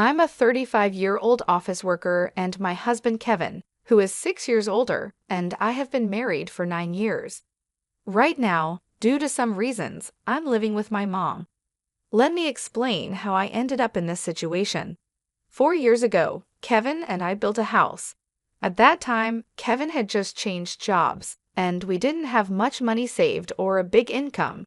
I'm a 35-year-old office worker and my husband Kevin, who is 6 years older, and I have been married for 9 years. Right now, due to some reasons, I'm living with my mom. Let me explain how I ended up in this situation. 4 years ago, Kevin and I built a house. At that time, Kevin had just changed jobs, and we didn't have much money saved or a big income.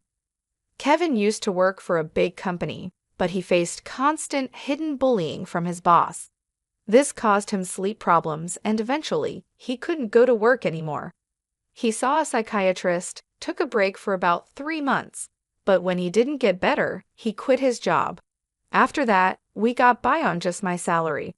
Kevin used to work for a big company, but he faced constant hidden bullying from his boss. This caused him sleep problems, and eventually, he couldn't go to work anymore. He saw a psychiatrist, took a break for about 3 months, but when he didn't get better, he quit his job. After that, we got by on just my salary.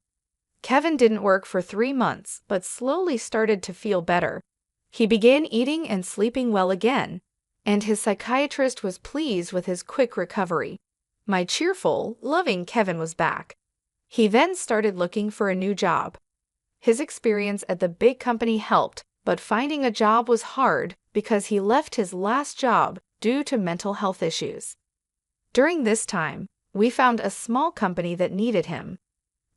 Kevin didn't work for 3 months, but slowly started to feel better. He began eating and sleeping well again, and his psychiatrist was pleased with his quick recovery. My cheerful, loving Kevin was back. He then started looking for a new job. His experience at the big company helped, but finding a job was hard because he left his last job due to mental health issues. During this time, we found a small company that needed him.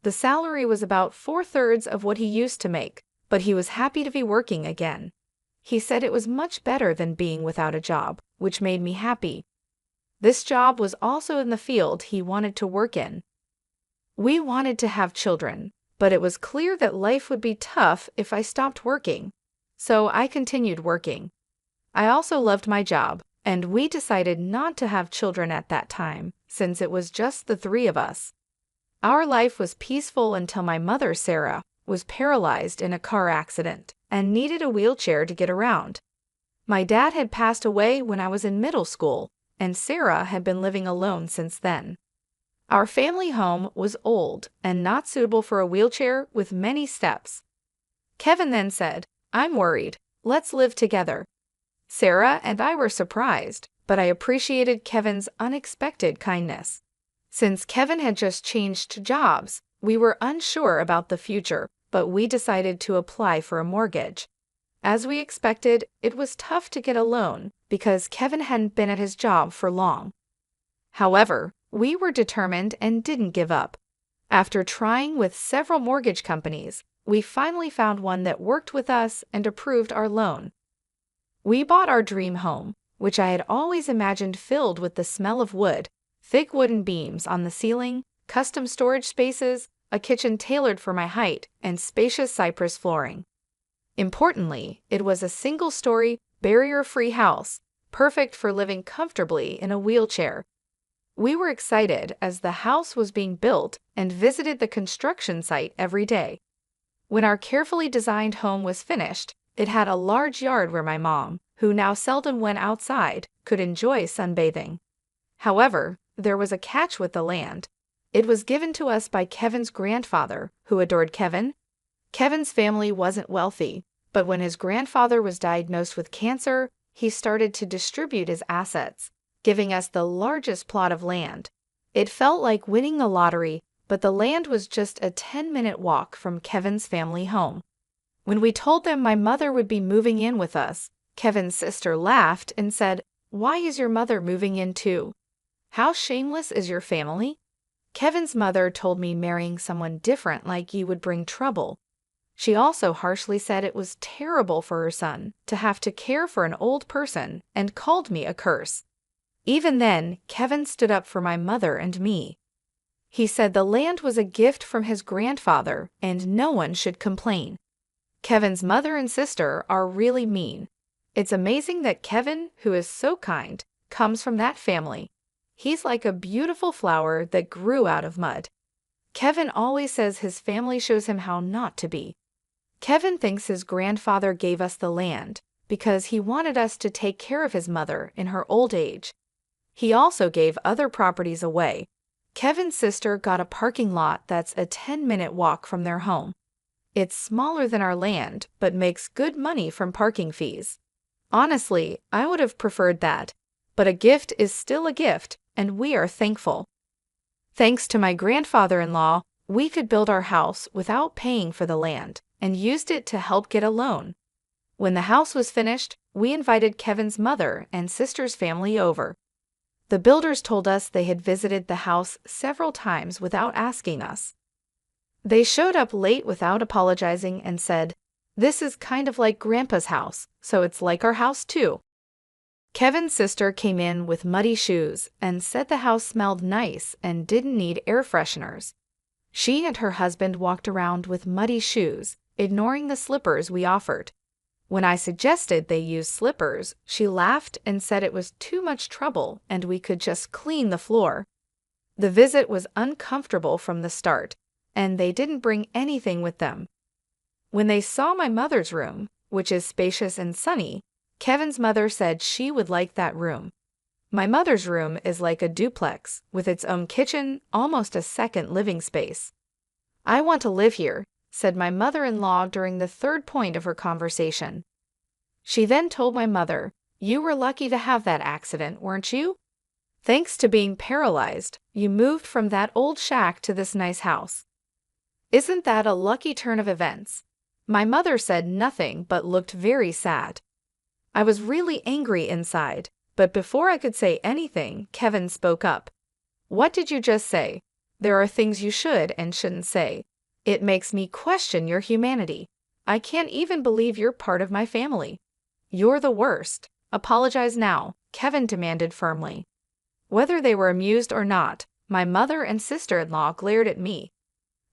The salary was about 4/3 of what he used to make, but he was happy to be working again. He said it was much better than being without a job, which made me happy. This job was also in the field he wanted to work in. We wanted to have children, but it was clear that life would be tough if I stopped working. So I continued working. I also loved my job, and we decided not to have children at that time, since it was just the 3 of us. Our life was peaceful until my mother, Sarah, was paralyzed in a car accident and needed a wheelchair to get around. My dad had passed away when I was in middle school, and Sarah had been living alone since then. Our family home was old and not suitable for a wheelchair with many steps. Kevin then said, "I'm worried. Let's live together." Sarah and I were surprised, but I appreciated Kevin's unexpected kindness. Since Kevin had just changed jobs, we were unsure about the future, but we decided to apply for a mortgage. As we expected, it was tough to get a loan because Kevin hadn't been at his job for long. However, we were determined and didn't give up. After trying with several mortgage companies, we finally found one that worked with us and approved our loan. We bought our dream home, which I had always imagined filled with the smell of wood, thick wooden beams on the ceiling, custom storage spaces, a kitchen tailored for my height, and spacious cypress flooring. Importantly, it was a single-story, barrier-free house, perfect for living comfortably in a wheelchair. We were excited as the house was being built and visited the construction site every day. When our carefully designed home was finished, it had a large yard where my mom, who now seldom went outside, could enjoy sunbathing. However, there was a catch with the land. It was given to us by Kevin's grandfather, who adored Kevin. Kevin's family wasn't wealthy, but when his grandfather was diagnosed with cancer, he started to distribute his assets, giving us the largest plot of land. It felt like winning the lottery, but the land was just a 10-minute walk from Kevin's family home. When we told them my mother would be moving in with us, Kevin's sister laughed and said, "Why is your mother moving in too? How shameless is your family?" Kevin's mother told me marrying someone different like you would bring trouble. She also harshly said it was terrible for her son to have to care for an old person and called me a curse. Even then, Kevin stood up for my mother and me. He said the land was a gift from his grandfather and no one should complain. Kevin's mother and sister are really mean. It's amazing that Kevin, who is so kind, comes from that family. He's like a beautiful flower that grew out of mud. Kevin always says his family shows him how not to be. Kevin thinks his grandfather gave us the land because he wanted us to take care of his mother in her old age. He also gave other properties away. Kevin's sister got a parking lot that's a 10-minute walk from their home. It's smaller than our land, but makes good money from parking fees. Honestly, I would have preferred that, but a gift is still a gift, and we are thankful. Thanks to my grandfather-in-law, we could build our house without paying for the land and used it to help get a loan. When the house was finished, we invited Kevin's mother and sister's family over. The builders told us they had visited the house several times without asking us. They showed up late without apologizing and said, "This is kind of like Grandpa's house, so it's like our house too." Kevin's sister came in with muddy shoes and said the house smelled nice and didn't need air fresheners. She and her husband walked around with muddy shoes, ignoring the slippers we offered. When I suggested they use slippers, she laughed and said it was too much trouble and we could just clean the floor. The visit was uncomfortable from the start, and they didn't bring anything with them. When they saw my mother's room, which is spacious and sunny, Kevin's mother said she would like that room. My mother's room is like a duplex, with its own kitchen, almost a second living space. "I want to live here," said my mother-in-law during the third point of her conversation. She then told my mother, "You were lucky to have that accident, weren't you? Thanks to being paralyzed, you moved from that old shack to this nice house. Isn't that a lucky turn of events?" My mother said nothing but looked very sad. I was really angry inside, but before I could say anything, Kevin spoke up. "What did you just say? There are things you should and shouldn't say. It makes me question your humanity. I can't even believe you're part of my family. You're the worst. Apologize now," Kevin demanded firmly. Whether they were amused or not, my mother and sister-in-law glared at me.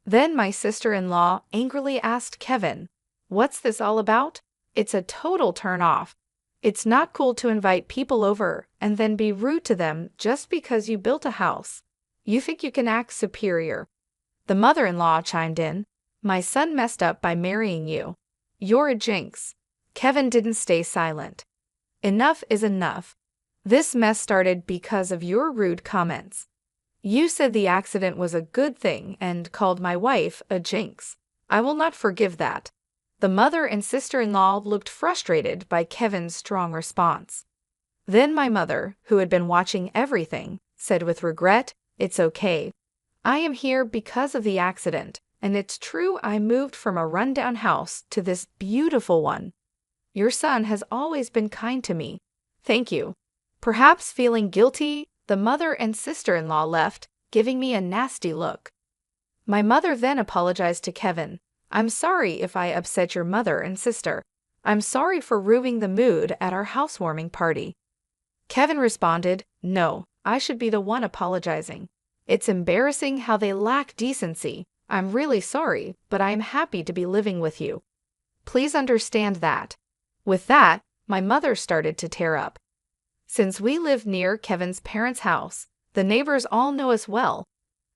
Then my sister-in-law angrily asked Kevin, "What's this all about? It's a total turn-off. It's not cool to invite people over and then be rude to them just because you built a house. You think you can act superior." The mother-in-law chimed in, "My son messed up by marrying you. You're a jinx." Kevin didn't stay silent. "Enough is enough. This mess started because of your rude comments. You said the accident was a good thing and called my wife a jinx. I will not forgive that." The mother and sister-in-law looked frustrated by Kevin's strong response. Then my mother, who had been watching everything, said with regret, "It's okay. I am here because of the accident, and it's true I moved from a rundown house to this beautiful one. Your son has always been kind to me. Thank you." Perhaps feeling guilty, the mother and sister-in-law left, giving me a nasty look. My mother then apologized to Kevin. "I'm sorry if I upset your mother and sister. I'm sorry for ruining the mood at our housewarming party." Kevin responded, "No, I should be the one apologizing. It's embarrassing how they lack decency. I'm really sorry, but I am happy to be living with you. Please understand that." With that, my mother started to tear up. Since we live near Kevin's parents' house, the neighbors all know us well.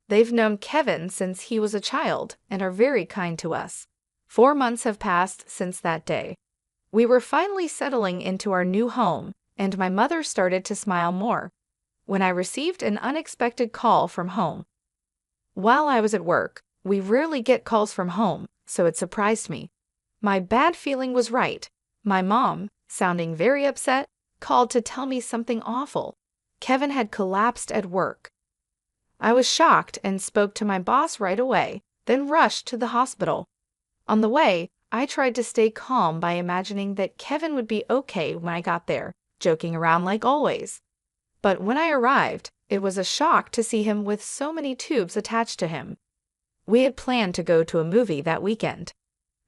They've known Kevin since he was a child and are very kind to us. 4 months have passed since that day. We were finally settling into our new home, and my mother started to smile more when I received an unexpected call from home. While I was at work, we rarely get calls from home, so it surprised me. My bad feeling was right. My mom, sounding very upset, called to tell me something awful. Kevin had collapsed at work. I was shocked and spoke to my boss right away, then rushed to the hospital. On the way, I tried to stay calm by imagining that Kevin would be okay when I got there, joking around like always. But when I arrived, it was a shock to see him with so many tubes attached to him. We had planned to go to a movie that weekend.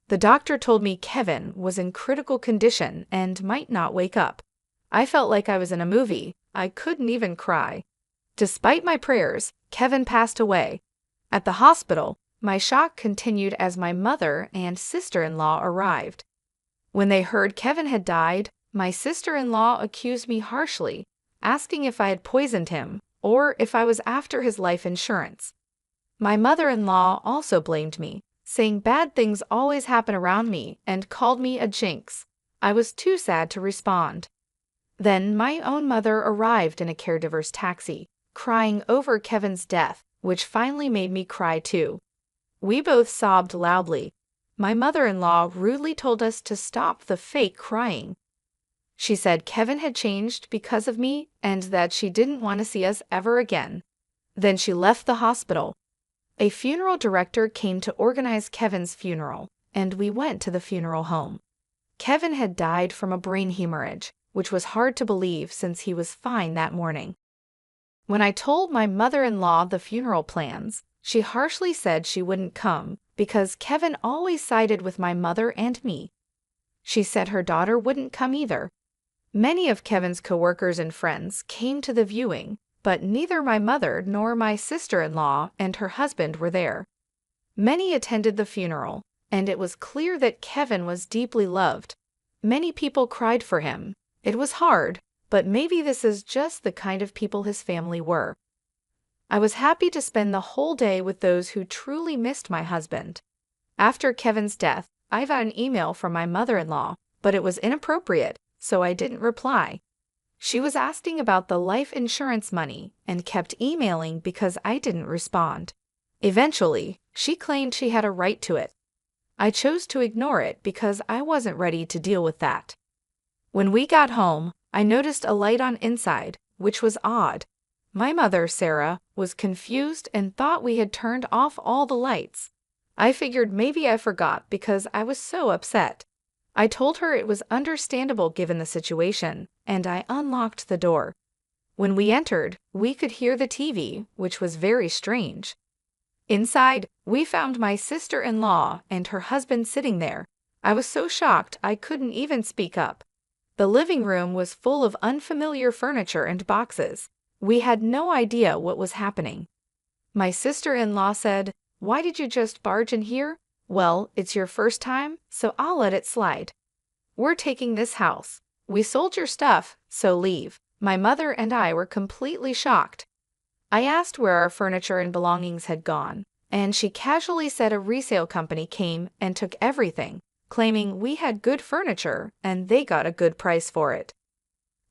The doctor told me Kevin was in critical condition and might not wake up. I felt like I was in a movie. I couldn't even cry. Despite my prayers, Kevin passed away. At the hospital, my shock continued as my mother and sister-in-law arrived. When they heard Kevin had died, my sister-in-law accused me harshly, asking if I had poisoned him or if I was after his life insurance. My mother-in-law also blamed me, saying bad things always happen around me and called me a jinx. I was too sad to respond. Then my own mother arrived in a caregiver's taxi, crying over Kevin's death, which finally made me cry too. We both sobbed loudly. My mother-in-law rudely told us to stop the fake crying. She said Kevin had changed because of me and that she didn't want to see us ever again. Then she left the hospital. A funeral director came to organize Kevin's funeral, and we went to the funeral home. Kevin had died from a brain hemorrhage, which was hard to believe since he was fine that morning. When I told my mother-in-law the funeral plans, she harshly said she wouldn't come because Kevin always sided with my mother and me. She said her daughter wouldn't come either. Many of Kevin's coworkers and friends came to the viewing, but neither my mother nor my sister-in-law and her husband were there. Many attended the funeral, and it was clear that Kevin was deeply loved. Many people cried for him. It was hard, but maybe this is just the kind of people his family were. I was happy to spend the whole day with those who truly missed my husband. After Kevin's death, I got an email from my mother-in-law, but it was inappropriate, so I didn't reply. She was asking about the life insurance money and kept emailing because I didn't respond. Eventually, she claimed she had a right to it. I chose to ignore it because I wasn't ready to deal with that. When we got home, I noticed a light on inside, which was odd. My mother, Sarah, was confused and thought we had turned off all the lights. I figured maybe I forgot because I was so upset. I told her it was understandable given the situation, and I unlocked the door. When we entered, we could hear the TV, which was very strange. Inside, we found my sister-in-law and her husband sitting there. I was so shocked I couldn't even speak up. The living room was full of unfamiliar furniture and boxes. We had no idea what was happening. My sister-in-law said, "Why did you just barge in here?" "Well, it's your first time, so I'll let it slide. We're taking this house. We sold your stuff, so leave." My mother and I were completely shocked. I asked where our furniture and belongings had gone, and she casually said a resale company came and took everything, claiming we had good furniture and they got a good price for it.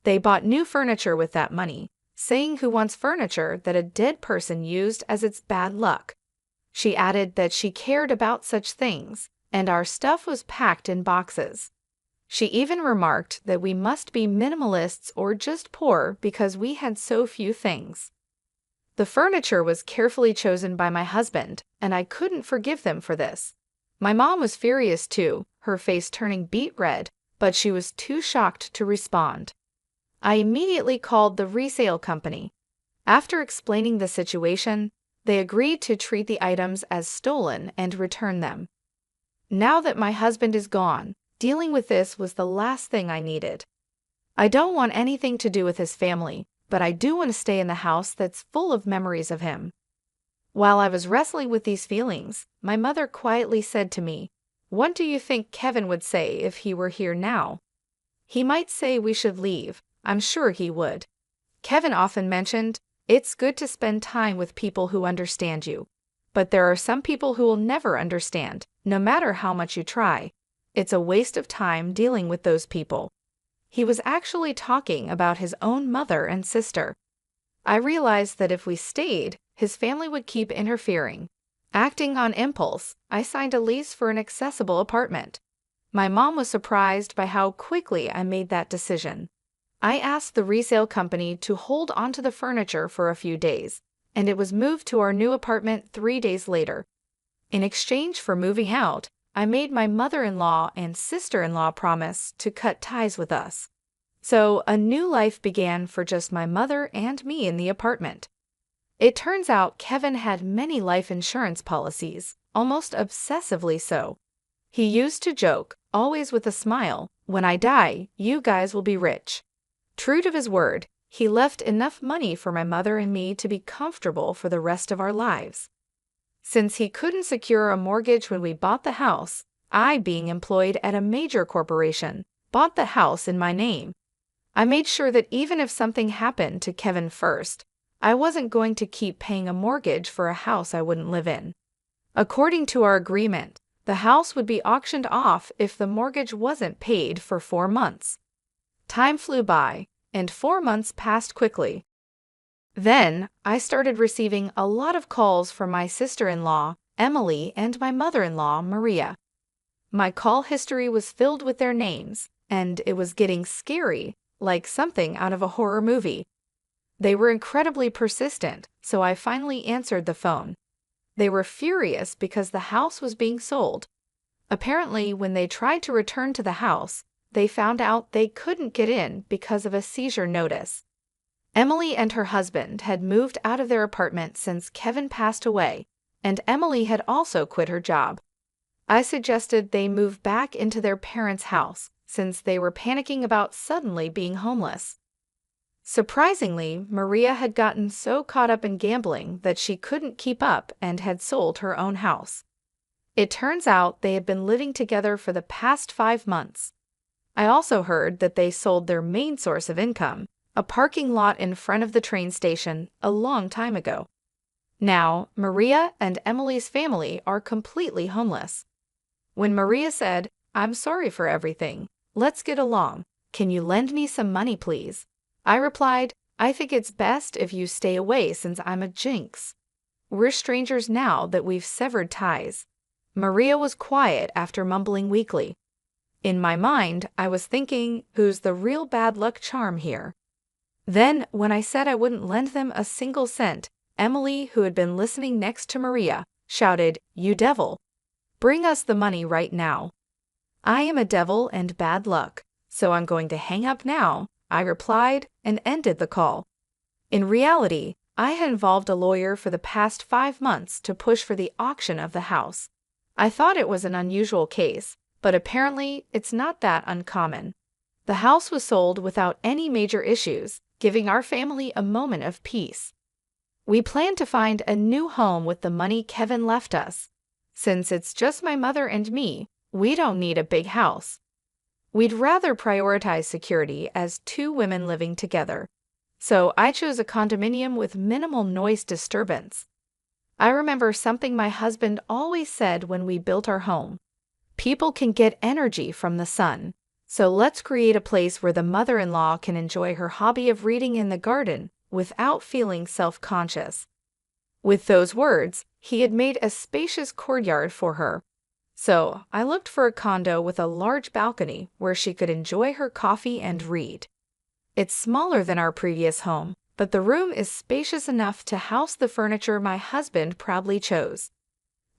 They bought new furniture with that money, saying who wants furniture that a dead person used as its bad luck. She added that she cared about such things, and our stuff was packed in boxes. She even remarked that we must be minimalists or just poor because we had so few things. The furniture was carefully chosen by my husband, and I couldn't forgive them for this. My mom was furious too, her face turning beet red, but she was too shocked to respond. I immediately called the resale company. After explaining the situation, they agreed to treat the items as stolen and return them. Now that my husband is gone, dealing with this was the last thing I needed. I don't want anything to do with his family, but I do want to stay in the house that's full of memories of him. While I was wrestling with these feelings, my mother quietly said to me, "What do you think Kevin would say if he were here now?" "He might say we should leave. I'm sure he would." Kevin often mentioned, "It's good to spend time with people who understand you. But there are some people who will never understand, no matter how much you try. It's a waste of time dealing with those people." He was actually talking about his own mother and sister. I realized that if we stayed, his family would keep interfering. Acting on impulse, I signed a lease for an accessible apartment. My mom was surprised by how quickly I made that decision. I asked the resale company to hold onto the furniture for a few days, and it was moved to our new apartment 3 days later. In exchange for moving out, I made my mother-in-law and sister-in-law promise to cut ties with us. So a new life began for just my mother and me in the apartment. It turns out Kevin had many life insurance policies, almost obsessively so. He used to joke, always with a smile, "When I die, you guys will be rich." True to his word, he left enough money for my mother and me to be comfortable for the rest of our lives. Since he couldn't secure a mortgage when we bought the house, I, being employed at a major corporation, bought the house in my name. I made sure that even if something happened to Kevin first, I wasn't going to keep paying a mortgage for a house I wouldn't live in. According to our agreement, the house would be auctioned off if the mortgage wasn't paid for 4 months. Time flew by, and 4 months passed quickly. Then, I started receiving a lot of calls from my sister-in-law, Emily, and my mother-in-law, Maria. My call history was filled with their names, and it was getting scary, like something out of a horror movie. They were incredibly persistent, so I finally answered the phone. They were furious because the house was being sold. Apparently, when they tried to return to the house, they found out they couldn't get in because of a seizure notice. Emily and her husband had moved out of their apartment since Kevin passed away, and Emily had also quit her job. I suggested they move back into their parents' house since they were panicking about suddenly being homeless. Surprisingly, Maria had gotten so caught up in gambling that she couldn't keep up and had sold her own house. It turns out they had been living together for the past 5 months. I also heard that they sold their main source of income, a parking lot in front of the train station, a long time ago. Now, Maria and Emily's family are completely homeless. When Maria said, "I'm sorry for everything, let's get along, can you lend me some money please?" I replied, "I think it's best if you stay away since I'm a jinx. We're strangers now that we've severed ties." Maria was quiet after mumbling weakly. In my mind, I was thinking, who's the real bad luck charm here? Then, when I said I wouldn't lend them a single cent, Emily, who had been listening next to Maria, shouted, "You devil! Bring us the money right now." "I am a devil and bad luck, so I'm going to hang up now," I replied and ended the call. In reality, I had involved a lawyer for the past 5 months to push for the auction of the house. I thought it was an unusual case, but apparently it's not that uncommon. The house was sold without any major issues, giving our family a moment of peace. We plan to find a new home with the money Kevin left us. Since it's just my mother and me, we don't need a big house. We'd rather prioritize security as 2 women living together. So I chose a condominium with minimal noise disturbance. I remember something my husband always said when we built our home. People can get energy from the sun, so let's create a place where the mother-in-law can enjoy her hobby of reading in the garden without feeling self-conscious. With those words, he had made a spacious courtyard for her. So I looked for a condo with a large balcony where she could enjoy her coffee and read. It's smaller than our previous home, but the room is spacious enough to house the furniture my husband proudly chose.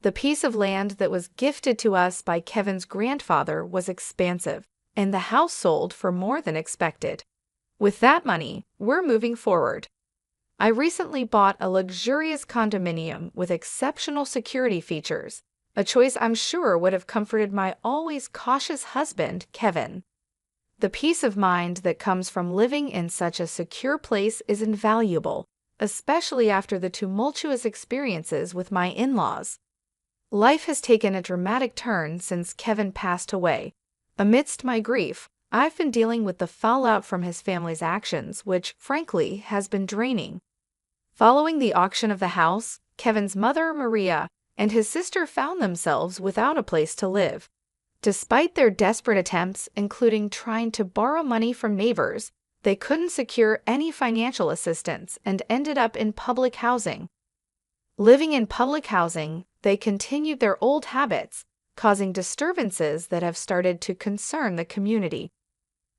The piece of land that was gifted to us by Kevin's grandfather was expansive, and the house sold for more than expected. With that money, we're moving forward. I recently bought a luxurious condominium with exceptional security features, a choice I'm sure would have comforted my always cautious husband, Kevin. The peace of mind that comes from living in such a secure place is invaluable, especially after the tumultuous experiences with my in-laws. Life has taken a dramatic turn since Kevin passed away. Amidst my grief, I've been dealing with the fallout from his family's actions, which, frankly, has been draining. Following the auction of the house, Kevin's mother, Maria, and his sister found themselves without a place to live. Despite their desperate attempts, including trying to borrow money from neighbors, they couldn't secure any financial assistance and ended up in public housing. Living in public housing, they continued their old habits, causing disturbances that have started to concern the community.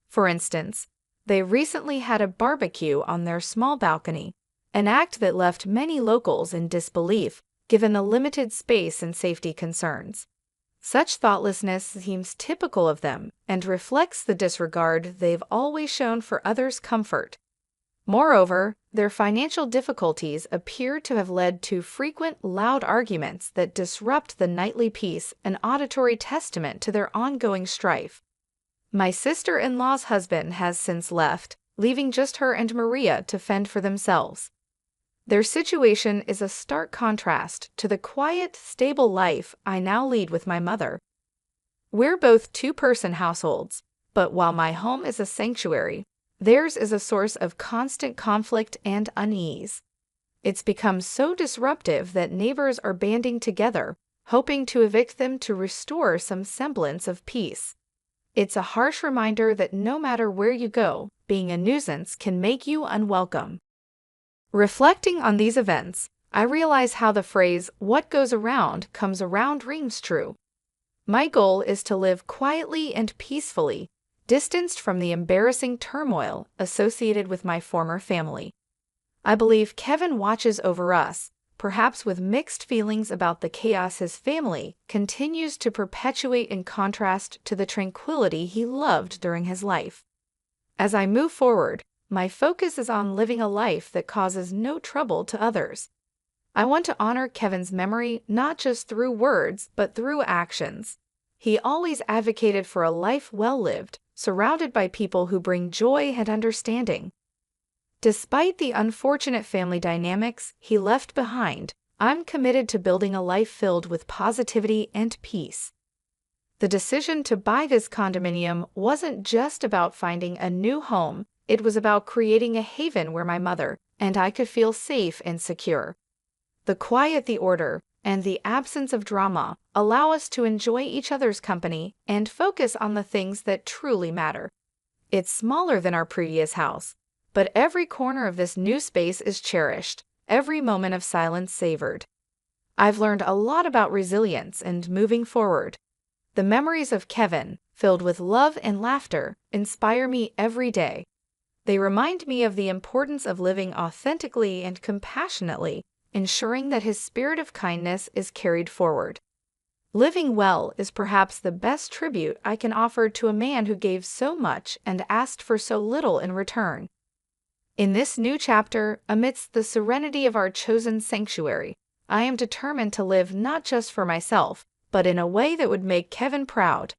For instance, they recently had a barbecue on their small balcony, an act that left many locals in disbelief, given the limited space and safety concerns. Such thoughtlessness seems typical of them and reflects the disregard they've always shown for others' comfort. Moreover, their financial difficulties appear to have led to frequent loud arguments that disrupt the nightly peace, an auditory testament to their ongoing strife. My sister-in-law's husband has since left, leaving just her and Maria to fend for themselves. Their situation is a stark contrast to the quiet, stable life I now lead with my mother. We're both 2-person households, but while my home is a sanctuary, theirs is a source of constant conflict and unease. It's become so disruptive that neighbors are banding together, hoping to evict them to restore some semblance of peace. It's a harsh reminder that no matter where you go, being a nuisance can make you unwelcome. Reflecting on these events, I realize how the phrase, "what goes around comes around," rings true. My goal is to live quietly and peacefully, distanced from the embarrassing turmoil associated with my former family. I believe Kevin watches over us, perhaps with mixed feelings about the chaos his family continues to perpetuate in contrast to the tranquility he loved during his life. As I move forward, my focus is on living a life that causes no trouble to others. I want to honor Kevin's memory not just through words, but through actions. He always advocated for a life well lived, surrounded by people who bring joy and understanding. Despite the unfortunate family dynamics he left behind, I'm committed to building a life filled with positivity and peace. The decision to buy this condominium wasn't just about finding a new home, it was about creating a haven where my mother and I could feel safe and secure. The quiet, the order, and the absence of drama allow us to enjoy each other's company and focus on the things that truly matter. It's smaller than our previous house, but every corner of this new space is cherished, every moment of silence savored. I've learned a lot about resilience and moving forward. The memories of Kevin, filled with love and laughter, inspire me every day. They remind me of the importance of living authentically and compassionately, ensuring that his spirit of kindness is carried forward. Living well is perhaps the best tribute I can offer to a man who gave so much and asked for so little in return. In this new chapter, amidst the serenity of our chosen sanctuary, I am determined to live not just for myself, but in a way that would make Kevin proud.